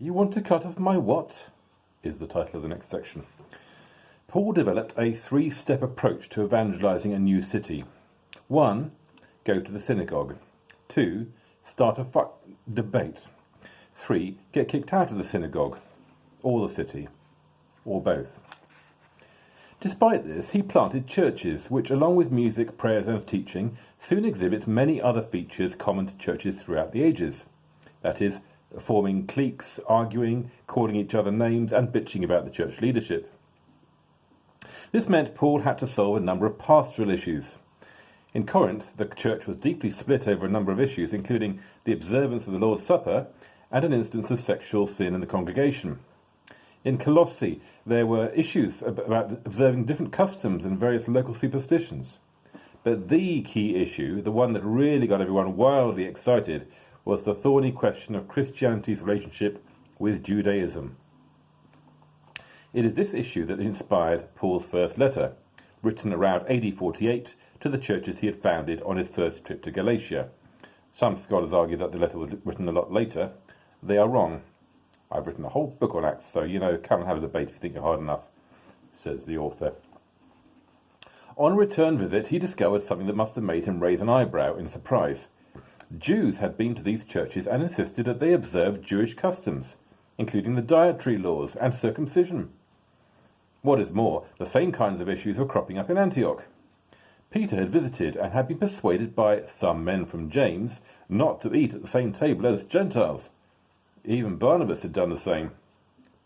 You want to cut off my what? Is the title of the next section. Paul developed a 3-step approach to evangelizing a new city. 1. Go to the synagogue. 2. Start a debate. 3. Get kicked out of the synagogue, or the city, or both. Despite this, he planted churches, which, along with music, prayers and teaching, soon exhibit many other features common to churches throughout the ages. That is, forming cliques, arguing, calling each other names, and bitching about the church leadership. This meant Paul had to solve a number of pastoral issues. In Corinth, the church was deeply split over a number of issues, including the observance of the Lord's Supper and an instance of sexual sin in the congregation. In Colossae, there were issues about observing different customs and various local superstitions. But the key issue, the one that really got everyone wildly excited, was the thorny question of Christianity's relationship with Judaism. It is this issue that inspired Paul's first letter, written around AD 48 to the churches he had founded on his first trip to Galatia. Some scholars argue that the letter was written a lot later. They are wrong. I've written a whole book on Acts, so, come and have a debate if you think you're hard enough, says the author. On a return visit, he discovered something that must have made him raise an eyebrow in surprise. Jews had been to these churches and insisted that they observed Jewish customs, including the dietary laws and circumcision. What is more, the same kinds of issues were cropping up in Antioch. Peter had visited and had been persuaded by some men from James not to eat at the same table as Gentiles. Even Barnabas had done the same.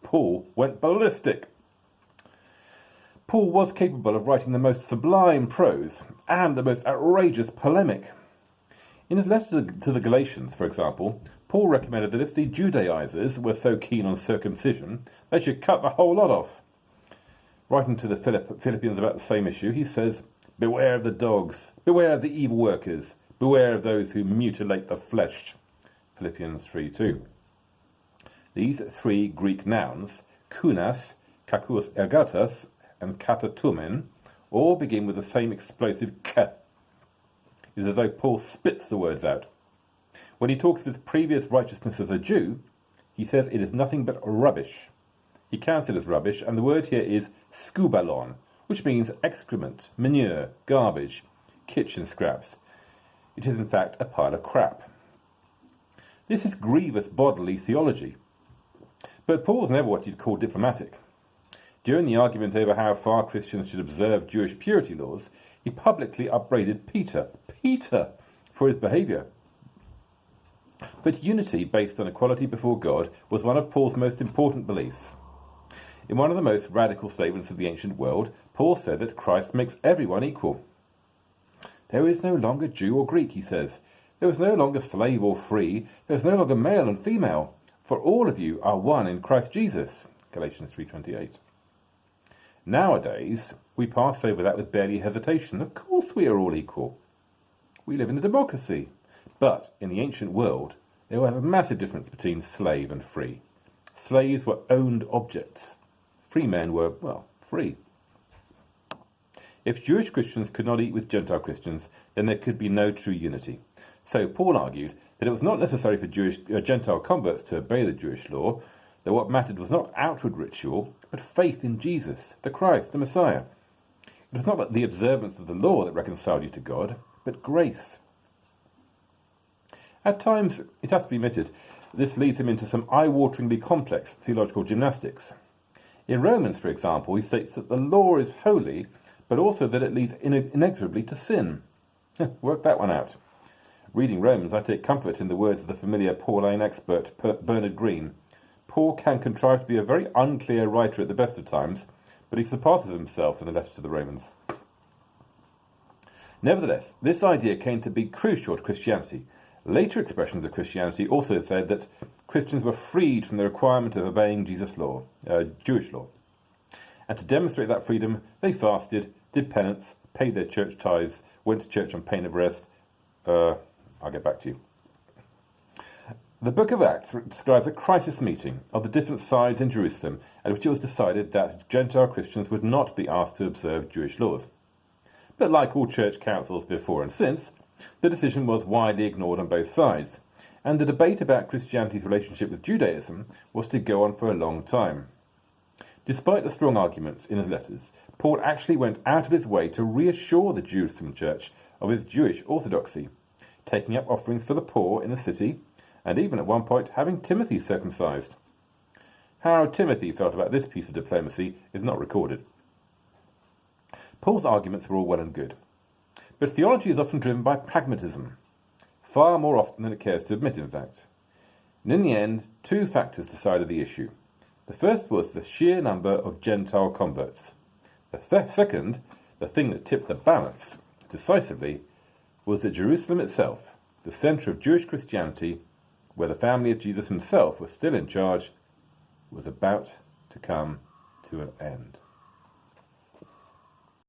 Paul went ballistic. Paul was capable of writing the most sublime prose and the most outrageous polemic. In his letter to the Galatians, for example, Paul recommended that if the Judaizers were so keen on circumcision, they should cut the whole lot off. Writing to the Philippians about the same issue, he says, "Beware of the dogs, beware of the evil workers, beware of those who mutilate the flesh." Philippians 3:2. These 3 Greek nouns, kunas, kakous ergatas, and katatumen, all begin with the same explosive k. It is as though Paul spits the words out. When he talks of his previous righteousness as a Jew, he says it is nothing but rubbish. He counts it as rubbish, and the word here is skubalon, which means excrement, manure, garbage, kitchen scraps. It is in fact a pile of crap. This is grievous bodily theology. But Paul's never what you'd call diplomatic. During the argument over how far Christians should observe Jewish purity laws, he publicly upbraided Peter for his behaviour. But unity based on equality before God was one of Paul's most important beliefs. In one of the most radical statements of the ancient world, Paul said that Christ makes everyone equal. There is no longer Jew or Greek, he says. There is no longer slave or free. There is no longer male and female. For all of you are one in Christ Jesus. Galatians 3:28. Nowadays, we pass over that with barely hesitation. Of course we are all equal. We live in a democracy. But in the ancient world, there was a massive difference between slave and free. Slaves were owned objects. Free men were, free. If Jewish Christians could not eat with Gentile Christians, then there could be no true unity. So Paul argued that it was not necessary for Gentile converts to obey the Jewish law, that what mattered was not outward ritual, but faith in Jesus, the Christ, the Messiah. It was not the observance of the law that reconciled you to God, but grace. At times, it has to be admitted, this leads him into some eye-wateringly complex theological gymnastics. In Romans, for example, he states that the law is holy, but also that it leads inexorably to sin. Work that one out. Reading Romans, I take comfort in the words of the familiar Pauline expert Bernard Green. Paul can contrive to be a very unclear writer at the best of times, but he surpasses himself in the letter to the Romans. Nevertheless, this idea came to be crucial to Christianity. Later expressions of Christianity also said that Christians were freed from the requirement of obeying Jesus' law, Jewish law. And to demonstrate that freedom, they fasted, did penance, paid their church tithes, went to church on pain of arrest. I'll get back to you. The book of Acts describes a crisis meeting of the different sides in Jerusalem at which it was decided that Gentile Christians would not be asked to observe Jewish laws. But like all church councils before and since, the decision was widely ignored on both sides, and the debate about Christianity's relationship with Judaism was to go on for a long time. Despite the strong arguments in his letters, Paul actually went out of his way to reassure the Jerusalem church of his Jewish orthodoxy, taking up offerings for the poor in the city, and even at one point having Timothy circumcised. How Timothy felt about this piece of diplomacy is not recorded. Paul's arguments were all well and good, but theology is often driven by pragmatism, far more often than it cares to admit, in fact. And in the end, two factors decided the issue. The first was the sheer number of Gentile converts. The second, the thing that tipped the balance decisively, was that Jerusalem itself, the centre of Jewish Christianity, where the family of Jesus himself was still in charge, was about to come to an end.